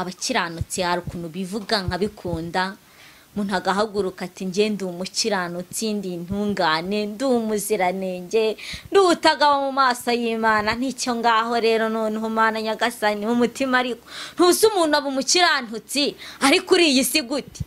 abakiranutsi hari ukuntu bivuga nkabikunda umuntu agahaguruka ati ngende umukiranutsi ndi intungane ndi umuziranenge ndi utagaba mu maso y'Imana n'icyo ngaho rero noneho Mana nyagasani mu mutima ariko ntuzi umuntu aba umukiranutsi ari kuri iyi si gute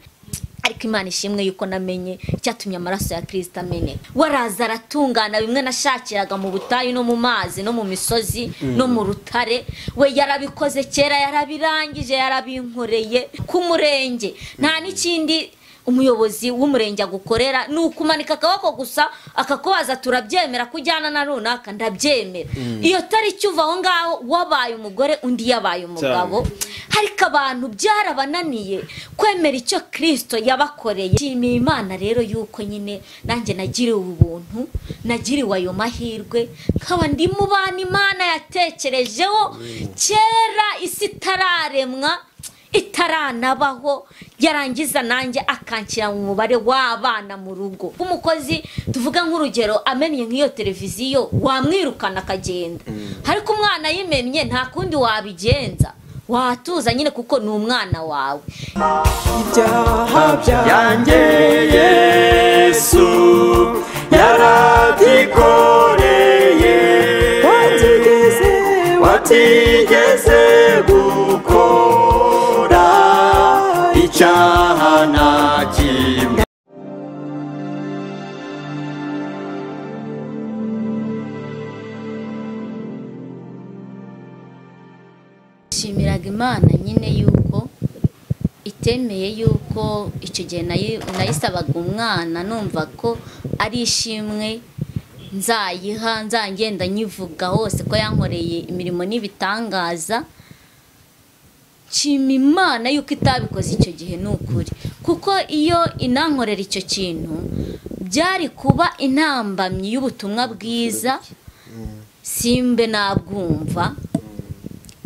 ariko Imana ishimwe yuko namenye cyatumye amaraso ya Kristo ameneka waraza aratungana bimwe nashakiraga mu butayu no mu mazi no mu misozi no mu rutare we yarabikoze kera yarabirangije yarabinkoreye ku murenge nta n'ikindi umuyobozi w'umurenge agukorera nukumanika akaboko gusa akakubaza turabyemera kujyana na runaka ndabyemera iyo tari cyuva aho ngaho wabaye umugore undi yabaye umugabo hariko abantu byarabananiye kwemera icyo Kristo yabakoreye nshimiye Imana rero yuko nyine nanjye nagiriwe ubuntu nagiriwe ayo mahirwe nkaba ndi mu bana Imana yatekerejeho kera isi tararemwa itaranabaho yarangiza nanjye akankira mu mubare w'abana mu rugo umukozi tuvuga nk'urugero amennye nk'iyo televiziyo wamwirukana akagenda ariko umwana yimennye nta kundi wabigenza watuza nyine kuko ni umwana wawe ibyaha byanjye Yesu yarabyikoreye watigeze gukora icyaha na kimwe shimiraga Imana nyine yuko itemeye yuko icyo gihe nayisabaga umwana numva ko ari ishimwe nzayiha nzangenda nyivuga hose ko yankoreye imirimo n'ibitangaza nshima Imana yuko itabikoze icyo gihe n'ukuri kuko iyo inankorera icyo kintu byari kuba intambamyi y'ubutumwa bwiza simbe nabwumva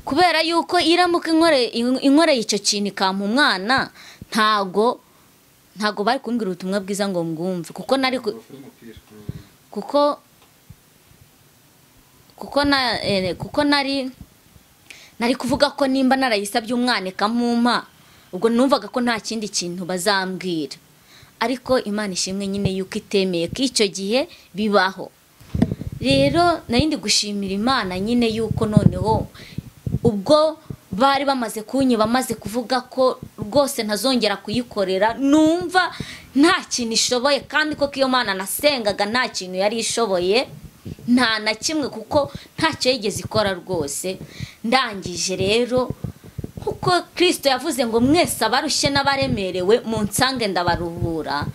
kubera yuko iramuka inkoreye icyo kintu ikampa umwana ntago bari kumbwira ubutumwa bwiza ngo mbwumve kuko nari kuvuga ko nimba narayisabye umwana ikamumpa ubwo numvaga ko nta kindi kintu bazambwira ariko Imana ishimwe nyine yuko itemeye ko icyo gihe bibaho rero narindi gushimira Imana nyine yuko noneho ubwo bari bamaze kunyiba bamaze kuvuga ko rwose ntazongera kuyikorera numva nta kintu ishoboye kandi ko iyo Mana nasengaga nta kintu yari ishoboye nta na kimwe kuko ntacyo yigeze ikora rwose ndangije rero kuko Kristo yavuze ngo mwese abarushye n'abaremerewe mu nsange ndabaruhura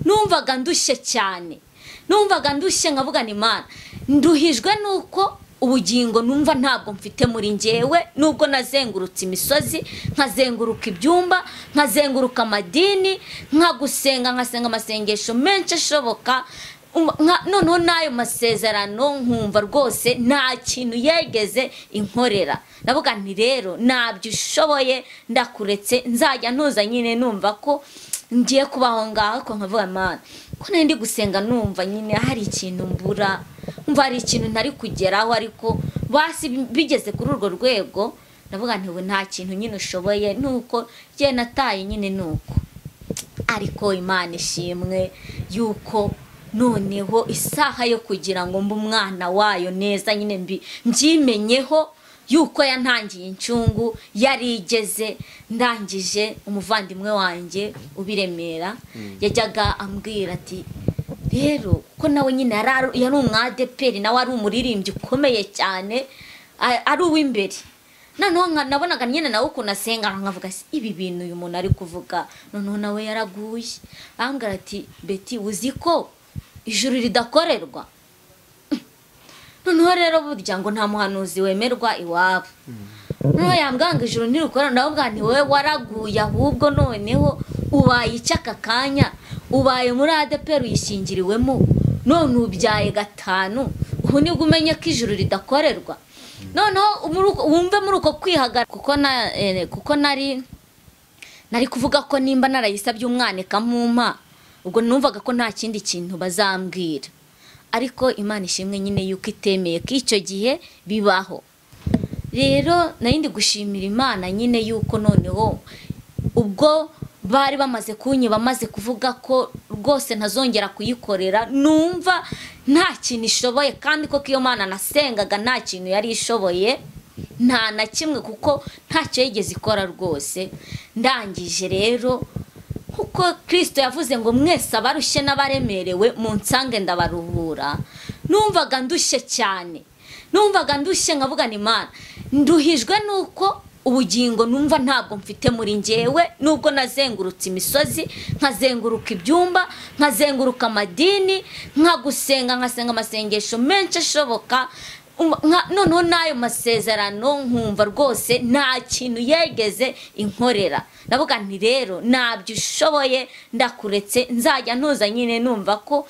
numvaga ndushye cyane numvaga ndushye nkavuga ni Mana nduhijwe nuko ubugingo numva ntabwo mfite muri njyewe nubwo nazengurutse imisozi nkazenguruka ibyumba nkazenguruka amadini nkagusenga amasengesho menshi ashoboka noneho n'ayo masezerano nkumva rwose nta kintu yegeze inkorera navuga nti rero ntabyo ushoboye ndakuretse nzajya ntuza nyine numva ko ngiye kubaho ngaho ko nkavuga Mana ko ndi gusenga numva nyine hari ikintu mbura umva hari ikintu ntari kugeraho ariko basi bigeze kuri urwo rwego navuga nti we nta kintu nyine ushoboye nuko je nataye nyine nuko ariko Imana ishimwe yuko noneho isaha yo kugira ngo mbe umwana wayo neza nyine mbyimenyeho yuko yantangiye incungu yarigeze ndangije umuvandimwe wanjye ubiremera yajyaga ambwira ati rero ko nawe nyine yari umwadeperi nawe ari umuririmbyi ukomeye cyane ari uw'imbere noneho nabonaga nyine nawe ukuntu asenga nkavuga ibi bintu uyu muntu ari kuvuga noneho nawe yaraguye ambwira ati Beti uzi ko ijuru ridakorerwa noneho rero burya ngo nta muhanuzi wemerwa iwabo noneho yambwanga ijuru ntirukora ndavuga nti wowe waraguye ahubwo noneho ubaye icyaka kanya ubaye muri ADPR uyishingiriwemo none ubyaye gatanu ubu nibwo umenye ko ijuru ridakorerwa noneho wumve muri uko kwihagara kuko nari kuvuga ko nimba narayisabye umwana ikamumpa ubwo numvaga ko nta kindi kintu bazambwira ariko Imana ishimwe nyine yuko itemeye ko icyo gihe bibaho rero nari gushimira Imana nyine yuko noneho ubwo bari bamaze kunyiba bamaze kuvuga ko rwose ntazongera kuyikorera, numva nta kintu ishoboye, kandi koko iyo Mana nasengaga nta kintu yari ishoboye, nta na kimwe, kuko ntacyo yigeze ikora rwose. Ndangije rero kuko Kristo yavuze ngo mwese abarushye n'abaremerewe munsange ndabaruhura, numvaga ndushye cyane, numvaga ndushye nkavuga ni Imana nduhijwe nuko ubugingo numva ntabwo mfite muri njyewe, nubwo nazengurutse imisozi, nkazenguruka ibyumba, nkazenguruka amadini, nkasenga amasengesho menshi ashoboka, noneho n'ayo masezerano nkumva rwose nta kintu yegeze inkorera. Ndavuga nti rero ntabyo ushoboye, ndakuretse, nzajya ntuza nyine numva ko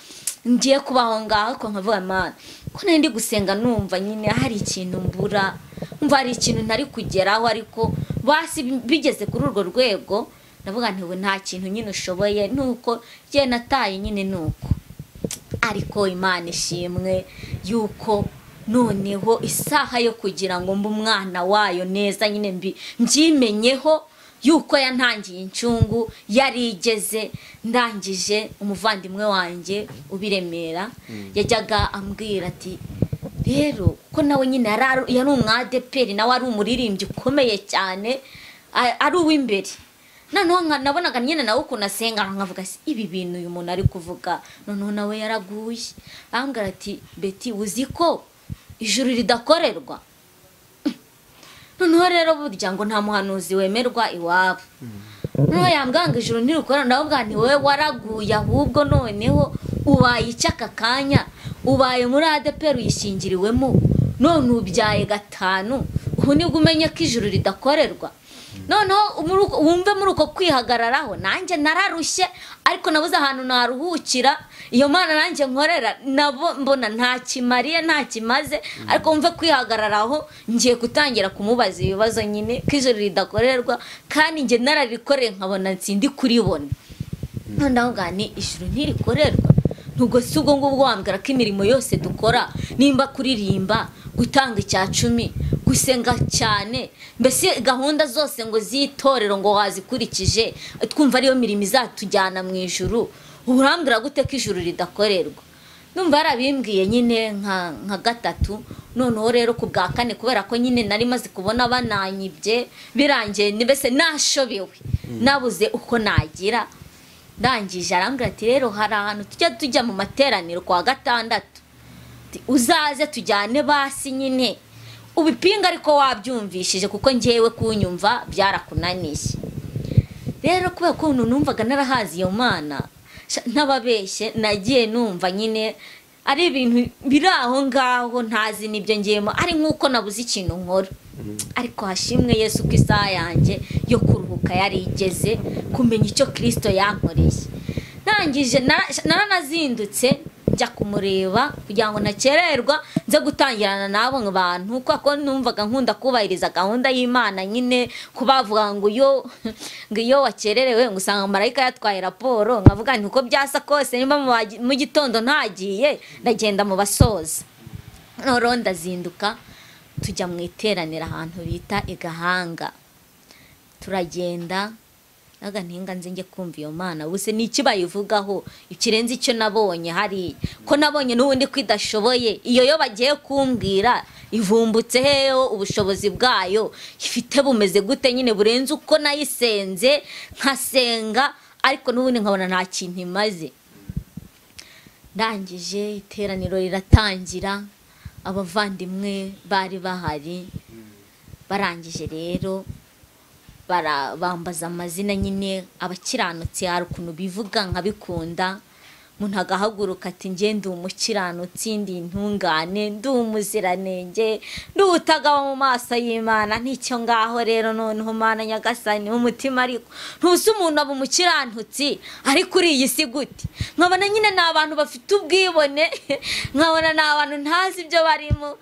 ngiye kubaho ngaho, ko nkavuga Imana ko nari gusenga numva nyine hari ikintu mbura, umva hari ikintu ntari kugeraho, ariko basi bigeze kuri urwo rwego ndavuga nti we nta kintu nyine ushoboye, nuko je nataye nyine nuko. Ariko Imana ishimwe yuko noneho isaha yo kugira ngo mbe umwana wayo neza nyine mbyimenyeho yuko yantangiye incungu yarigeze. Ndangije umuvandimwe wanjye ubiremera yajyaga ambwira ati rero ko nawe nyine yari umwadeperi, nawe ari umuririmbyi ukomeye cyane, ari uw'imbere. Noneho nabonaga nyine nawe ukuntu asenga, nkavuga ibi bintu uyu muntu ari kuvuga, noneho nawe yaraguye. Ambwira ati Beti, uzi ko ijuru ridakorerwa? Noneho rero burya ngo nta muhanuzi wemerwa iwabo. Noneho yambwanga ijuru ntirukora, ndavuga nti wowe waraguye, ahubwo noneho ubaye icyaka kanya, ubaye muri ADEPR uyishingiriwemo, none ubyaye gatanu, ubu nibwo umenye ko ijuru ridakorerwa. Noneho wumve muri uko kwihagararaho, nanjye nararushye, ariko nabuze ahantu naruhukira. Iyo Mana nanjye nkorera nabo mbona nta kimariye, nta kimaze, ariko wumve kwihagararaho ngiye gutangira kumubaza ibibazo nyine ko ijuru ridakorerwa, kandi nge nararikoreye nkabona nsindi kuribona. Ndavuga ni ijuru ntirikorerwa, nubwo si ubwo ngubwo wambwira ko imirimo yose dukora, nimba kuririmba, gutanga icya 10, gusenga cyane, mbese gahunda zose ngo zitorero ngo wazikurikije, twumva ariyo mirimo izatujyana mu ijuru, urambwira gute ko ijuru ridakorerwa? Numva yarabimbwiye nyine nka gatatu. Noneho rero ku bwa kane, kubera ko nyine nari maze kubona bananyibye birangiye, mbese nashobewe, nabuze uko nagira. Ndangije arambwira ati rero hari ahantu tujya mu materaniro kwa gatandatu, uzaze tujyane basi nyine ubipinga ariko wabyumvishije, kuko ngewe kunyumva byarakunaniye. Rero kubera ko numvaga narahazi iyo Mana ntababeshye, nagiye numva nyine ari ibintu biri aho ngaho, ntazi nibyo ngiyemo, ari nk'uko nabuze ikintu nkora. Ariko hashimwe Yesu ko isaha yanjye yo kuruhuka yarigeze, kumenya icyo Kristo yankoreye. Nangije naranazindutse njya kumureba kugira ngo nakererwa nze gutangirana nabo abantu, kuko numvaga nkunda kubahiriza gahunda y'Imana nyine, kubavuga ngo iyo wakererewe ngo usanga marayika yatwaye raporo, nkavuga nti uko byasa kose nimba mu gitondo ntagiye ndagenda mu basoza. Noneho ndazinduka tujya mu iteranira ahantu bita Igahanga, turagenda naga ntinga nzinge kumva iyo Mana buse niki bayivugaho ikirenze icyo nabonye hari, ko nabonye n'ubundi kwidashoboye. Iyo yo bagiye kumbwira ivumbutse heyo ubushobozi bwayo ifite bumeze gute nyine burenze uko nayisenze nkasenga, ariko n'ubundi nkabona nta kintu imaze. Ndangije iteraniro riratangira, abavandimwe bari bahari. Barangije rero bambaza amazina nyine, abakiranutsi hari ukuntu bivuga nkabikunda. Umuntu agahaguruka ati nge ndi umukiranutsi, ndi intungane, ndi umuziranenge, ndi utagaba mu maso y'Imana. N'icyo ngaho rero noneho Mana nyagasani umutima, ariko ntuzi umuntu aba umukiranutsi ari kuri iyi si gute? Nkabona nyine ni abantu bafite ubwibone, nkabona ni abantu ntazi ibyo barimo,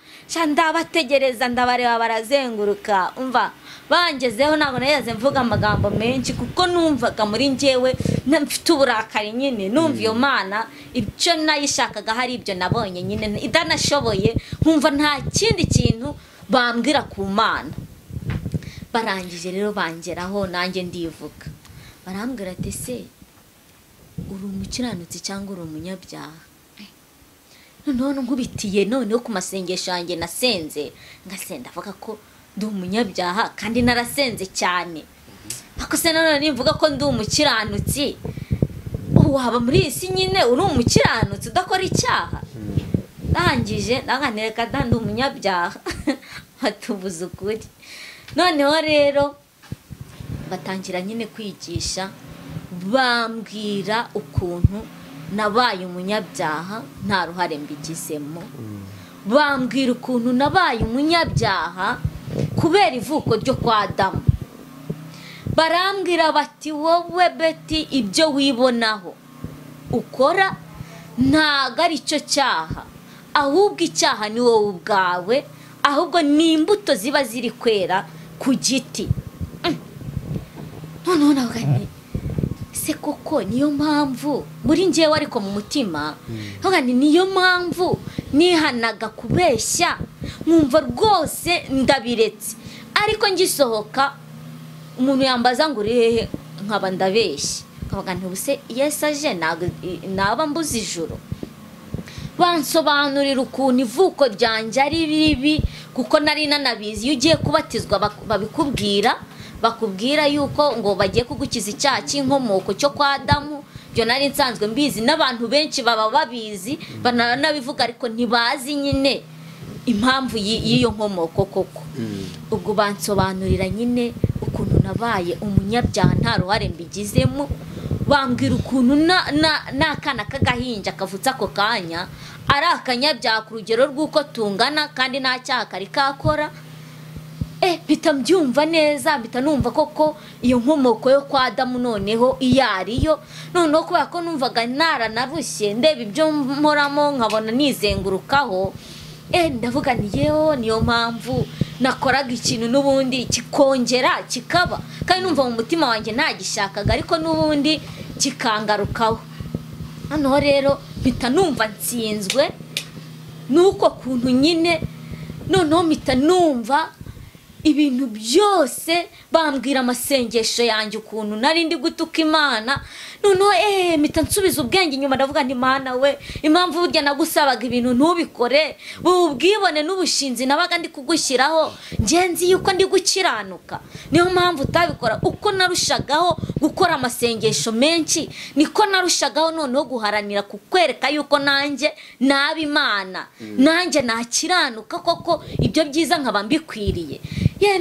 ndabategereza ndabareba barazenguruka. Umva bangezeho ntabwo naheze mvuga amagambo menshi, kuko numvaga muri njyewe mfite uburakari nyine, numva iyo Mana ibyo nayishakaga hari ibyo nabonye nyine idanashoboye, nkumva nta kindi kintu bambwira ku Mana. Barangije rero bangeraho nanjye ndivuga, barambwira ati se uri umukiranutsi cyangwa uri umunyabyaha? None nkubitiye noneho ku masengesho yanjye nasenze, ngasenda avuga ko ndi umunyabyaha kandi narasenze cyane. Ako se none nimvuga ko ndi umukiranutsi, waba muri isi nyine uri umukiranutsi udakora icyaha? Ndangije ndaganireka ndi umunyabyaha. Hatubuze ukuri. Noneho rero batangira nyine kwigisha, bambwira ukuntu nabaye umunyabyaha nta ruhare mbigizemo. Bambwira ukuntu nabaye umunyabyaha kubera ivuko ryo kwa Adamu. Barambwira bati wowe Beti, ibyo wibonaho ukora ntago ari cyo cyaha, ahubwo icyaha ni wowe ubwawe, ahubwo ni imbuto ziba ziri kwera ku giti. Noneho nabagani se koko niyo mpamvu muri njyewe ariko mu mutima ntabwo niyo mpamvu nihanaga kubeshya, nkumva rwose ndabiretse. Ariko ngisohoka umuntu yambaza ngo uri hehe, nkaba ndabeshya, nkavuga nti ubuse Yesu aje naba mbuze ijuru. Bansobanurira ukuntu ivuko ryanjye ari bibi, kuko nari nanabizi. Iyo ugiye kubatizwa bakubwira yuko ngo bagiye kugukiza icyaha cy'inkomoko cyo kwa Adamu. Byo nari nsanzwe mbizi, n'abantu benshi baba babizi bananabivuga, ariko ntibazi nyine impamvu y'iyo nkomoko koko. Ubwo bansobanurira nyine ukuntu nabaye umunyabyaha nta ruhare mbigizemo. Bambwira ukuntu n'akana k'agahinja kavutse ako kanya ari akanyabyaha ku rugero rw'uko tungana kandi nta cyaha kari kakora. Bita mbyumva neza, bita numva koko iyo nkomoko yo kwa Adamu noneho iyo ariyo. Noneho kubera ko numvaga naranarushye ndeba ibyo mporamo nkabona nizengurukaho, ndavuga niyeho niyo mpamvu nakoraga ikintu n'ubundi kikongera kikaba, kandi numva mu mutima wanjye ntagishakaga, ariko n'ubundi kikangarukaho. Noneho rero bita numva nsinzwe nuko kuntu nyine. Noneho bita numva ibintu byose bambwira amasengesho yanjye ukuntu nari ndi gutuka Imana. Noneho mpita nsubiza ubwenge inyuma, ndavuga nti Mana we, impamvu burya nagusabaga ibintu ntubikore, ubwibone n'ubushinzi nabaga ndi kugushyiraho, ngenzi yuko ndi gukiranuka, niyo mpamvu utabikora. Uko narushagaho gukora amasengesho menshi, niko narushagaho noneho guharanira kukwereka yuko nanjye naba Imana, nanjye nakiranuka koko, ibyo byiza nkaba mbikwiriye.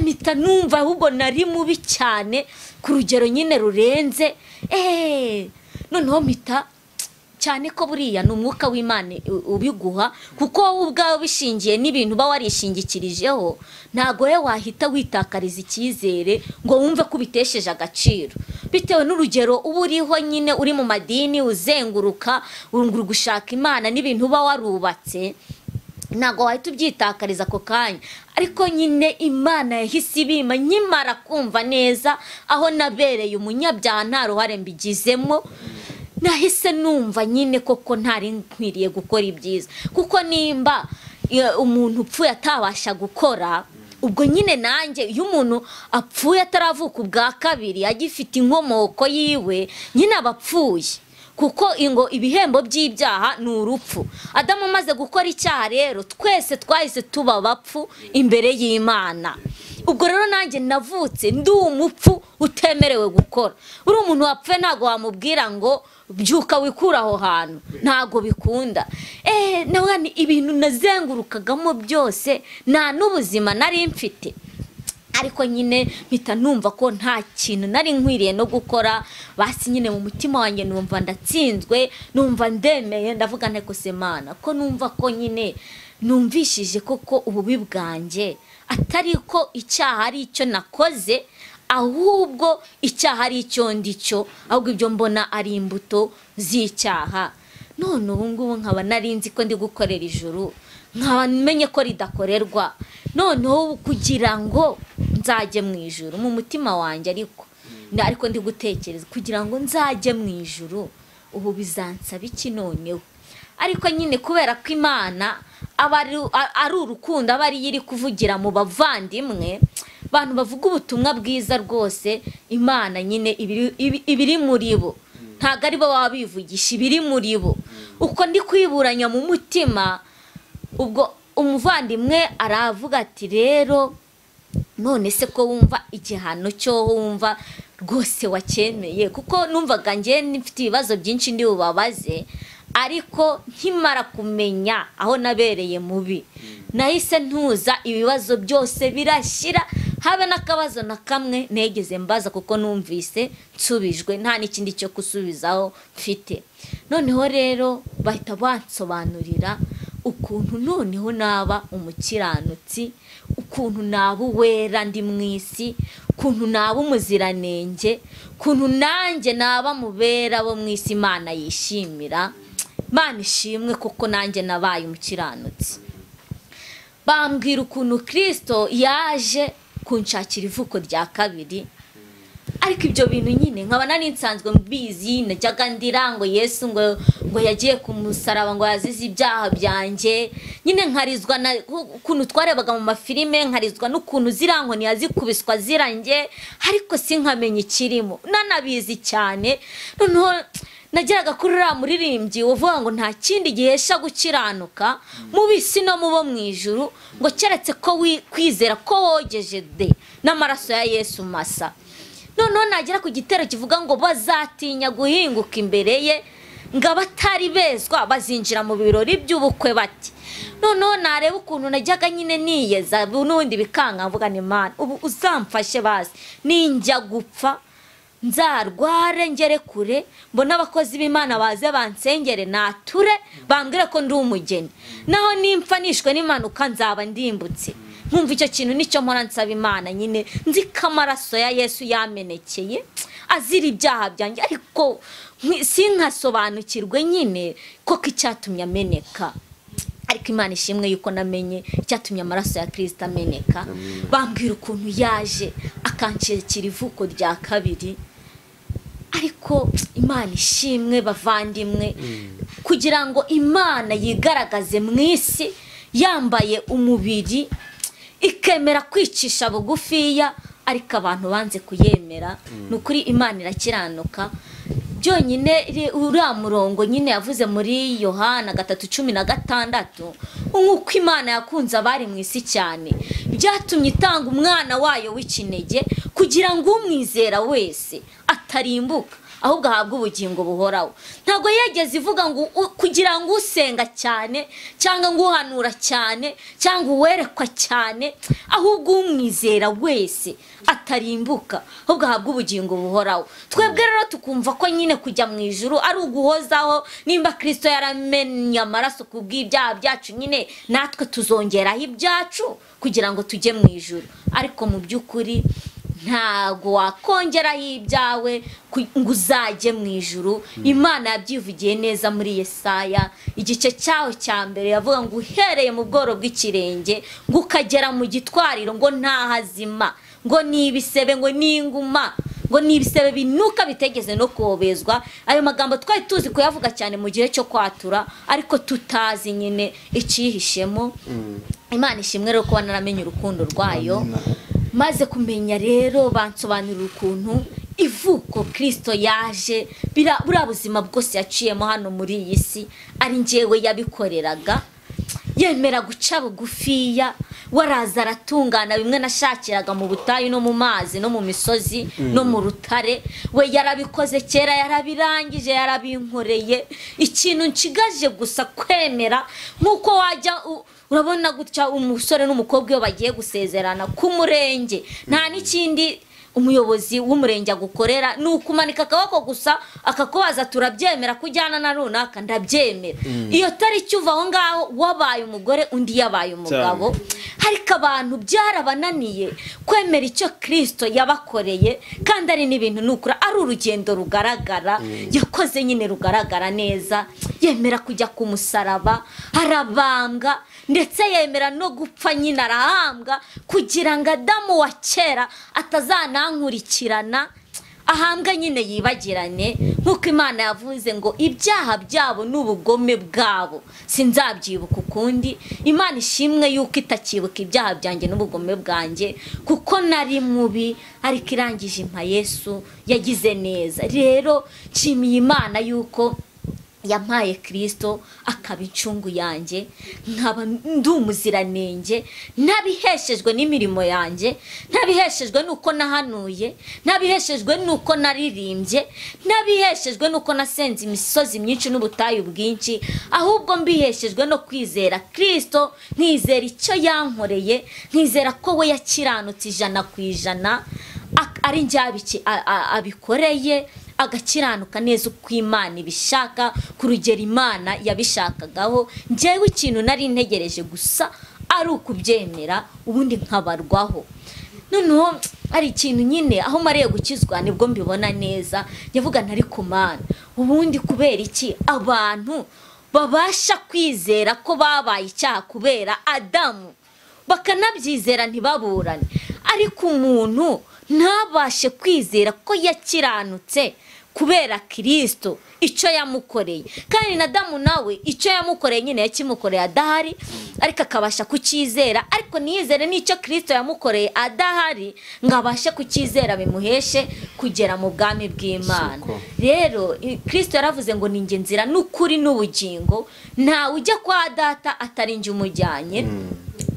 Mpita numva ahubwo nari mubi cyane ku rugero nyine rurenze. Noneho mpita cyane ko buriya ni umwuka w'Imana ubiguha, kuko wowe ubwawe bishingiye n'ibintu uba warishingikirijeho, ntago we wahita witakariza icyizere ngo wumve ko ubitesheje agaciro bitewe n'urugero uba uriho nyine, uri mu madini uzenguruka uri gushaka Imana n'ibintu uba warubatse. Ntago wahita ubyitakariza ako kanya, ariko nyine Imana yahise ibima nkimara kumva neza aho nabereye umunyabyaha nta ruhare mbigizemo. Nahise numva nyine koko ntari nkwiriye gukora ibyiza, kuko nimba umuntu upfuye atabasha gukora, ubwo nyine nanjye iyo umuntu apfuye ataravuka ubwa kabiri agifite inkomoko yiwe, nyine abapfuye, kuko ingo ibihembo by'ibyaha ni urupfu. Adamu amaze gukora icyaha rero twese twahise tuba abapfu imbere y'Imana. Ubwo rero nanjye navutse ndi umupfu utemerewe gukora. Uri umuntu wapfuye ntago wamubwira ngo byuka wikura aho hantu, ntago bikunda. Nawe ni ibintu nazengurukagamo byose, nta n'ubuzima nari mfite, ariko nyine mpita numva ko nta kintu nari nkwiriye no gukora. Basi nyine mu mutima wanjye numva ndatsinzwe, numva ndemeye, ndavuga nteko Semana ko numva ko nyine numvishije koko ububi bwanjye atari ko icyaha ari icyo nakoze, ahubwo icyaha ari icyo ndicyo, ahubwo ibyo mbona ari imbuto z'icyaha. None ubu ngubu nkaba narinzi ko ndi gukorera ijuru, nkaba menye ko ridakorerwa. Noneho kugira ngo nzajye mu ijuru mu mutima wanjye, ariko ndi gutekereza kugira ngo nzajye mu ijuru, ubu bizansaba iki noneho? ariko nyine kubera ko Imana ari urukundo aba ari iri kuvugira mu bavandimwe, abantu bavuga ubutumwa bwiza rwose, Imana nyine ibiri muri bo, ntago ari bo baba bivugisha, ibiri muri bo. Uko ndi kwiburanya mu mutima, ubwo umuvandimwe aravuga ati rero none se ko wumva igihano cyo wumva rwose wacyemeye, kuko numvaga ngiye nifite ibibazo byinshi ndi bubabaze, ariko nkimara kumenya aho nabereye mubi nahise ntuza, ibibazo byose birashira, habe n'akabazo na kamwe negeze mbaza, kuko numvise nsubijwe nta n'ikindi cyo gusubizaho mfite. Noneho rero bahita bansobanurira ukuntu noneho naba umukiranutsi, ukuntu naba uwera ndi mu isi, ukuntu naba umuziranenge, ukuntu nanjye naba mubera bo mu isi Imana yishimira. Imana ishimwe kuko nanjye nabaye umukiranutsi. Bambwira ukuntu Kristo yaje kunshakira ivuko rya kabiri, ariko ibyo bintu nyine nkaba nari nsanzwe mbizi, najyaga ndira ngo Yesu ngo yagiye ku musaraba ngo yazize ibyaha byanjye, nyine nkarizwa ukuntu twarebaga mu mafilime, nkarizwa n'ukuntu zirankoni yazikubiswa zirange, ariko sinkamenya ikirimo, nanabizi cyane. Noneho nageraga kuri uriya muririmbyi uvuga ngo nta kindi gihesha gukiranuka mu bisi no mubo mu ijuru ngo keretse ko kwizera ko wogeje de n'amaraso ya Yesu masa. Noneho nagera ku gitero kivuga ngo bazatinya guhinguka imbere ye, ngo abatari bezwa bazinjira mu birori by'ubukwe bati. Noneho nareba ukuntu najyaga nyine niyeza n'ubundi bikanga, mvuga ni Imana ubu uzamfashe basi ninjya gupfa nzarware ngere kure, mbona abakozi b'Imana baze bansengere nature bambwire ko ndi umugeni, naho nimpfa nishwe n'impanuka nzaba ndimbutse. Nkumva icyo kintu nicyo mpora nsaba Imana, nyine nzi ko amaraso ya Yesu yamenekeye azira ibyaha byanjye, ariko sinkasobanukirwe nyine koko icyatumye ameneka. Ariko Imana ishimwe yuko namenye icyatumye amaraso ya Kristo ameneka. Bambwira ukuntu yaje akancekera ivuko rya kabiri, ariko Imana ishimwe bavandimwe, kugira ngo Imana yigaragaze mu isi yambaye umubiri, ikemera kwicisha bugufiya, ariko abantu banze kuyemera. Nukuri Imana irakiranuka. Byonyine uriya murongo nyine yavuze muri Yohana 3:16, nk'uko Imana yakunze abari mu isi cyane byatumye itanga umwana wayo w'ikinege, kugira ngo umwizera wese atarimbuka ahubwo ahabwe ubugingo buhoraho. Ntago yegeze ivuga ngo kugira ngo usenga cyane cyangwa ngo uhanura cyane cyangwa uwerekwa cyane, ahubwo umwizera wese atarimbuka ahubwo ahabwe ubugingo buhoraho. Twebwe rero tukumva ko nyine kujya mu ijuru ari uguhozaho, nimba Kristo yaramennye amaraso kubw'ibyaha byacu, nyine natwe tuzongeraho ibyacu kugira ngo tujye mu ijuru. Ariko mu by'ukuri ntago wakongeraho ibyawe ngo uzajye mu ijuru. Imana yabyivugiye neza muri Yesaya igice cyaho cya mbere, yavuga ngo uhereye mu bworo bw'ikirenge ngo ukagera mu gitwariro ngo ntahazima, ngo nibisebe, ngo ninguma, ngo nibisebe binuka bitegeze no kobezwa. Ayo magambo twari tuzi kuyavuga cyane mu gihe cyo kwatura, ariko tutazi nyine icihishemo. Imana ishimwe rero kuba naramenye urukundo rwayo. Maze kumenya rero bansobanurira ukuntu ivuko Kristo yaje, buriya buzima bwose yaciyemo hano muri iyi si ari njyewe yabikoreraga, yemera guca bugufiya, waraza aratungana bimwe nashakiraga mu butayu no mu mazi no mu misozi no mu rutare. We yarabikoze kera, yarabirangije, yarabinkoreye. Ikintu nshigaje gusa kwemera, nkuko wajya urabona gutya umusore n'umukobwa iyo bagiye gusezerana ku murenge, nta n'ikindi umuyobozi w'umurenge agukorera ni ukumanika akaboko gusa akakubaza turabyemera kujyana na runaka, ndabyemera. Iyo tariki uva aho ngaho wabaye umugore undi yabaye umugabo. Ariko abantu byarabananiye kwemera icyo Kristo yabakoreye, kandi ari n'ibintu nukura ari urugendo rugaragara yakoze nyine rugaragara neza. Yemera kujya ku musaraba, arabambwa, ndetse yemera no gupfa nyine arahambwa, kugira ngo Adamu wa kera atazanankurikirana ahambwa nyine yibagirane nk'uko Imana yavuze ngo ibyaha byabo n'ubugome bwabo sinzabyibuka ukundi. Imana ishimwe yuko itakibuka ibyaha byanjye n'ubugome bwanjye kuko nari mubi, ariko irangije impa Yesu yagize neza. Rero nshimiye Imana yuko yampaye Kristo akaba incungu yanjye, nkaba ndi umuziranenge, ntabiheshejwe n'imirimo yanjye, ntabiheshejwe nuko nahanuye, ntabiheshejwe nuko naririmbye, ntabiheshejwe nuko nasenze imisozi myinshi n'ubutayu bwinshi, ahubwo mbiheshejwe no kwizera Kristo, nkizera icyo yankoreye, nkizera ko we yakiranutse 100% ari njye abikoreye, agakiranuka neza uko Imana ibishaka, ku rugero Imana yabishakagaho. Njyewe ikintu nari ntegereje gusa ari ukubyemera, ubundi nkabarwaho. Noneho ari ikintu nyine aho mariye gukizwa nibwo mbibona neza, yavuga ntari ku Mana, ubundi kubera iki abantu babasha kwizera ko babaye icyaha kubera Adamu bakanabyizera ntibaburane, ariko umuntu ntabashe kwizera ko yakiranutse kubera Kristo icyo yamukoreye. Kandi na Adamu nawe icyo yamukoreye nyine yakimukoreye adahari, ariko akabasha kukizera, ariko niyizere n'icyo Kristo yamukoreye adahari ngabashe kukizera bimuheshe kugera mu bwami bw'Imana. Rero Kristo yaravuze ngo ninjye nzira n'ukuri n'ubugingo, ntawe ujya kwa Data atari njye umujyanye.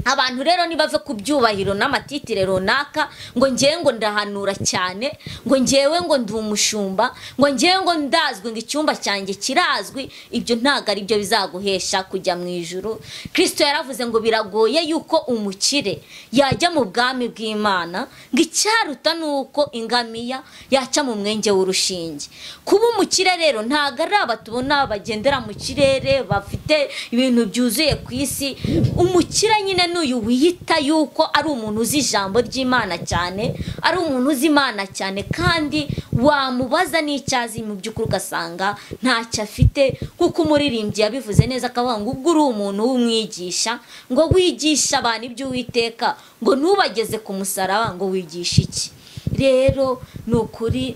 Abantu rero nibave ku byubahiro n'amatitire runaka ngo ngiye ngo ndahanura cyane, ngo ngiyewe ngo ndi umushumba, ngo ngiye ngo ndazwi, ngo icyumba cyanjye kirazwi, ibyo ntago ari byo bizaguhesha kujya mu ijuru. Kristo yaravuze ngo biragoye yuko umukire yajya mu bwami bw'Imana, ngo icyaruta nuko ingamiya yaca mu mwenge w'urushinge. Kuba umukire rero ntago ari abatubona bagendera mu kirere bafite ibintu byuzuye ku isi. Umukire nyine n'uyu wiyita yuko ari umuntu uzi ijambo ry'Imana cyane, ari umuntu uzi Imana cyane, kandi wamubaza n'icyazi mu by'ukuri ugasanga ntacyo afite, kuko umuririmbyi yabivuze neza akavuga ngo ubwo uri umuntu w'umwigisha, ngo wigisha abantu iby'Uwiteka, ngo ntubageze ku musaraba, ngo wigisha iki? Rero ni ukuri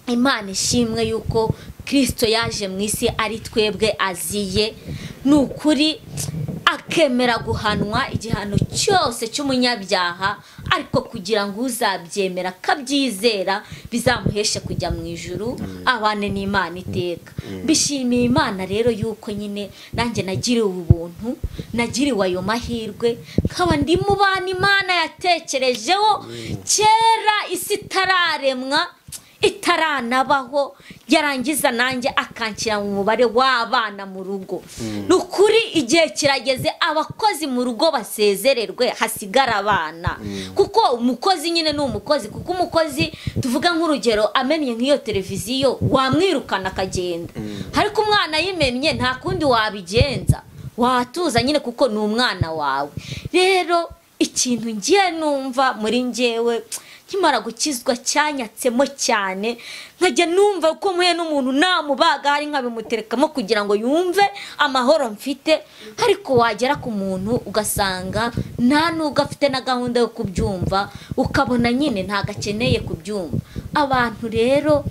Imana ishimwe yuko Kristo yaje mu isi ari twebwe aziye, ni ukuri akemera guhanwa igihano cyose cy'umunyabyaha, ariko kugira ngo uzabyemera kabyizera bizamuheshe kujya mu ijuru abane n'Imana iteka. Bishimiye Imana rero yuko nyine nanjye nagiriwe ubuntu, nagiriwe ayo mahirwe, nkaba ndi mu bana Imana yatekerejeho kera isi itararemwa, itaranabaho, yarangiza nanjye akanshyira mu mubare w'abana mu rugo. Nukuri igihe kirageze abakozi mu rugo basezererwe, hasigara abana. Kuko umukozi nyine ni umukozi, kuko umukozi tuvuga nk'urugero amennye nk'iyo televiziyo wamwirukana akagenda, ariko umwana yimennye nta kundi wabigenza, watuza nyine kuko ni umwana wawe. Rero ikintu ngiye numva muri njyewe kimara gukizwa cyanyatsemo cyane, nkajya numva ko muhe n'umuntu namubaga hari nkabimuterekamo kugira ngo yumve amahoro mfite, ariko wagera ku muntu ugasanga nta nubwo afite na gahunda yo kubyumva, ukabona nyine ntago akeneye kubyumva. Abantu rero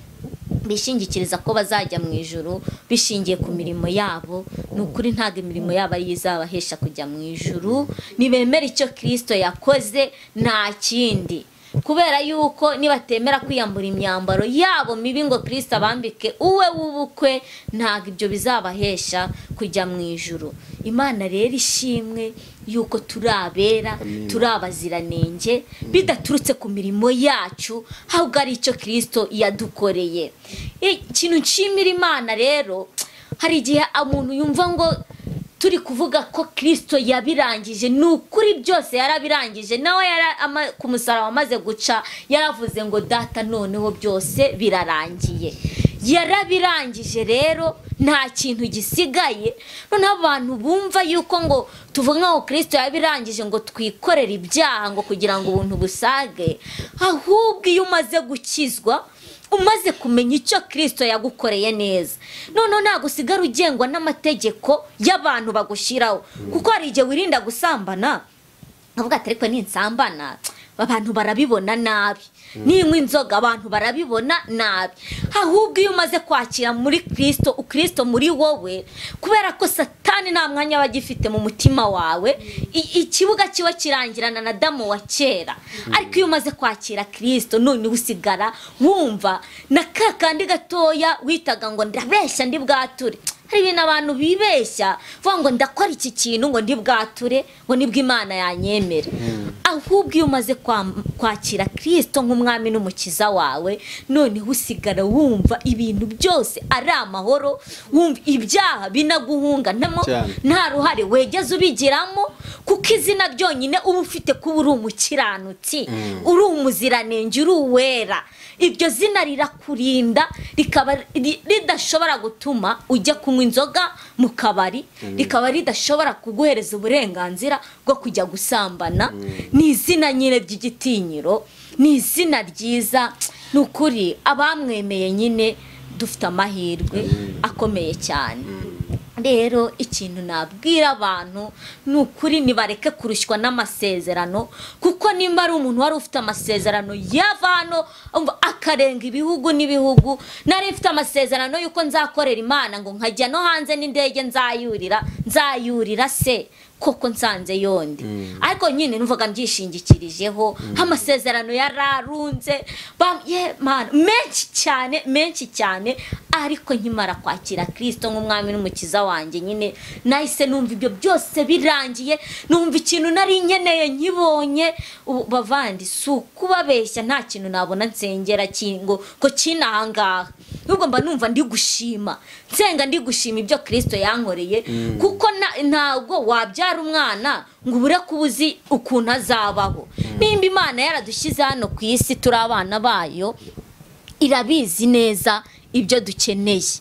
bishingikiriza ko bazajya mu ijuru bishingiye ku mirimo yabo, ni ukuri ntago imirimo yabo ari izabahesha kujya mu ijuru. Nibemera icyo Kristo yakoze nta kindi, kubera yuko nibatemera kwiyambura imyambaro yabo mibi ngo Kristo abambike uwe w'ubukwe, ntago ibyo bizabahesha kujya mu ijuru. Imana rero ishimwe yuko turabera, turabaziranenge, bidaturutse ku mirimo yacu, ahubwo ari icyo Kristo yadukoreye. Ikintu nshimira Imana rero, hari igihe umuntu yumva ngo turi kuvuga ko Kristo yabirangije, n'ukuri byose yarabirangije. Nawe ku musaraba amaze guca yaravuze ngo Data noneho byose birarangiye, yarabirangije. Rero nta kintu gisigaye. Noneho abantu bumva yuko ngo tuvuga ngo Kristo yabirangije ngo twikorere ibyaha ngo kugira ngo ubuntu busage, ahubwo iyo umaze gukizwa, umaze kumenya icyo Kristo yagukoreye neza, noneho ntago usigara ugengwa n'amategeko y'abantu bagushyiraho. Kuko hari igihe wirinda gusambana, avuga ati ariko ninsambana abantu barabibona nabi, ninywa inzoga abantu barabibona nabi. Ahubwo iyo umaze kwakira muri Kristo, ukristo muri wowe, kubera ko Satani nta mwanya bagifite mu mutima wawe, ikibuga kiba kirangirana na Adamu wa kera. Ariko iyo umaze kwakira Kristo, none usigara wumva na kakandi gatoya witaga ngo ndabeshya ndi bwature. Hari ibintu abantu bibeshya vuga ngo ndakora iki kintu ngo ndi bwature, ngo nibwo Imana yanyemera. Ahubwo iyo umaze kwakira Kristo nk'umwami n'umukiza wawe, none usigara wumva ibintu byose ari amahoro, wumva ibyaha binaguhunga nta ruhare wegeze ubigiramo, kuko izina ryonyine uba ufite kuba uri umukiranutsi, uri umuziranenge, uri uwera. Iryo zina rirakurinda, rikaba ridashobora gutuma ujya kunywa inzoga mu kabari, rikaba ridashobora kuguhereza uburenganzira bwo kujya gusambana. Ni izina nyine ry'igitinyiro, ni izina ryiza. Ni ukuri abamwemeye nyine dufite amahirwe akomeye cyane. Rero ikintu nabwira abantu ni ukuri nibareke kurushywa n'amasezerano, kuko nimba ari umuntu wari ufite amasezerano yava hano akarenga ibihugu n'ibihugu, nari mfite amasezerano yuko nzakorera Imana ngo nkajya no hanze n'indege nzayurira se koko nsanze yondi. Ariko nyine numvaga mbyishingikirijeho, amasezerano yararunze Mana menshi cyane. Ariko nkimara kwakira Kristo nk'umwami n'umukiza wanjye, nyine nahise numva ibyo byose birangiye, numva ikintu nari nkeneye nkibonye. Bavandi kubabeshya, nta kintu nabona nsengera kingo ko kinahangaha, ubwo mba numva ndi gushima, nsenga ndi gushima ibyo Kristo yankoreye. Kuko ntabwo wabyara umwana ngo ubure kubuzi ukuntu azabaho. Nimba Imana yaradushyize hano ku isi turi abana bayo, irabizi neza ibyo dukeneye,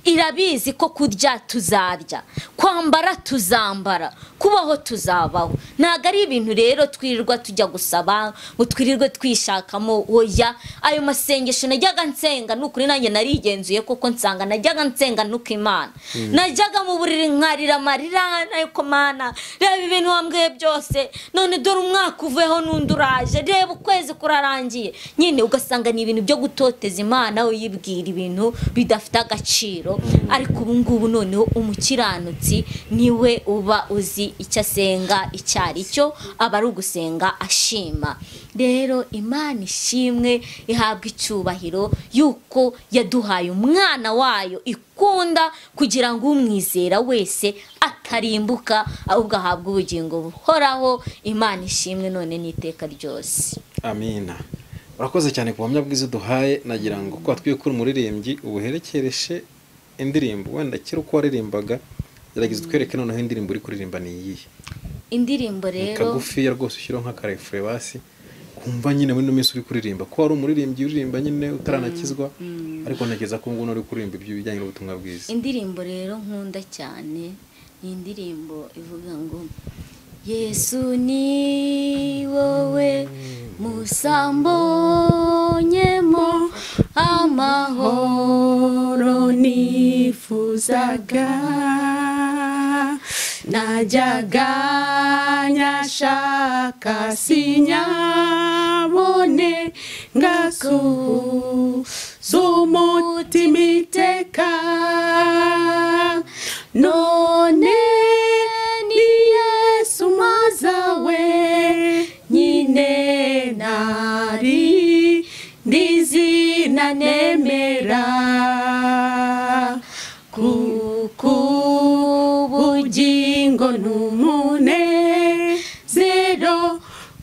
irabizi ko kurya tuzarya, kwambara tuzambara, kubaho tuzabaho. Ntago ari ibintu rero twirirwa tujya gusaba ngo twirirwe twishakamo. Oya, ayo masengesho najyaga nsenga n'ukuri nanjye narigenzuye koko nsanga najyaga nsenga nuko Imana, najyaga mu buriri nkarira amarira, ariko Mana reba ibintu wambwiye byose, none dore umwaka uveho n'undi uraje, reba ukwezi kurarangiye. Nyine ugasanga ni ibintu byo gutoteza Imana, uyibwira ibintu bidafite agaciro. Ariko ubu ngubu noneho umukiranutsi niwe uba uzi icyo asenga icyo ari cyo, aba ari ugusenga ashima. Rero Imana ishimwe, ihabwa icyubahiro yuko yaduhaye umwana wayo ikunda, kugira ngo umwizera wese atarimbuka ahubwo ahabwe ubugingo buhoraho. Imana ishimwe none n'iteka ryose. Amina. Urakoze cyane ku buhamya bwiza duhaye. Nagira ngo ko twikura umuririmbyi ubuherekereshe indirimbo, wenda kiri uko waririmbaga, gerageza twereke noneho indirimbo uri kuririmba ni iyihe. Indirimbo rero kagufi ya rwose ushyiraho nk'akarefure basi kumva nyine muri no minsi uri kuririmba, ko ari umuririmbyi uririmba nyine utaranakizwa, ariko nageza ko ngo uri kuririmba ibyo bijyanye n'ubutumwa bwiza. Indirimbo rero nkunda cyane ni indirimbo ivuga ngo Yesu ni wowe musambonyemo amahoro nifuzaga, najyaga nyashaka sinyabone, ngasuhuza umutima iteka, none ni Yesu mazawe nyine nari ndizina nemera, kuko ubugingo n'umunezero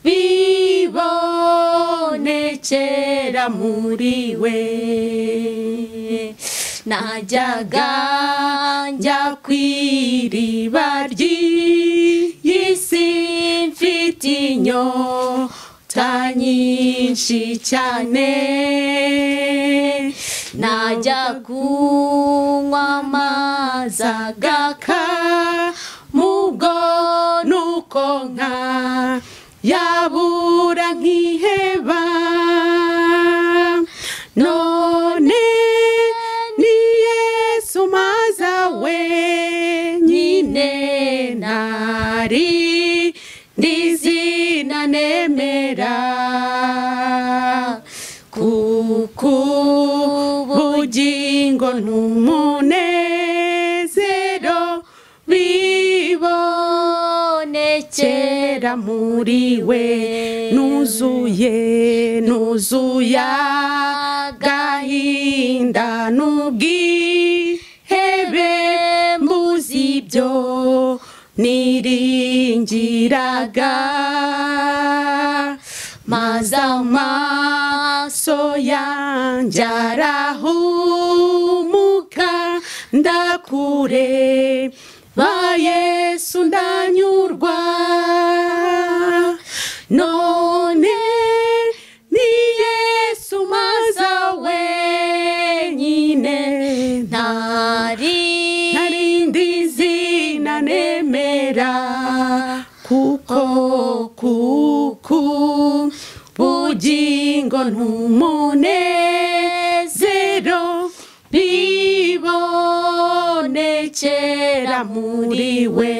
bibonekera muri we. Najyaga njya kw'iriba ry'isi mfite inyota nyinshi cyane, najya kunywa amazi agakama, nuko nka yabura nkiheba, none ni Yesu mazawe nyine nari ndizina nemera, ubugingo n'umunezero bibonekera muri we, nuzuye agahinda n'ubwihebe, mbuze ibyo niringiraga, maze amaso yanjye arahumuka, ndakureba Yesu ndanyurwa, none ni Yesu maza wenyine, ntarindi zina nemera, kuko bugingo n'umunezero bibonekera muri we.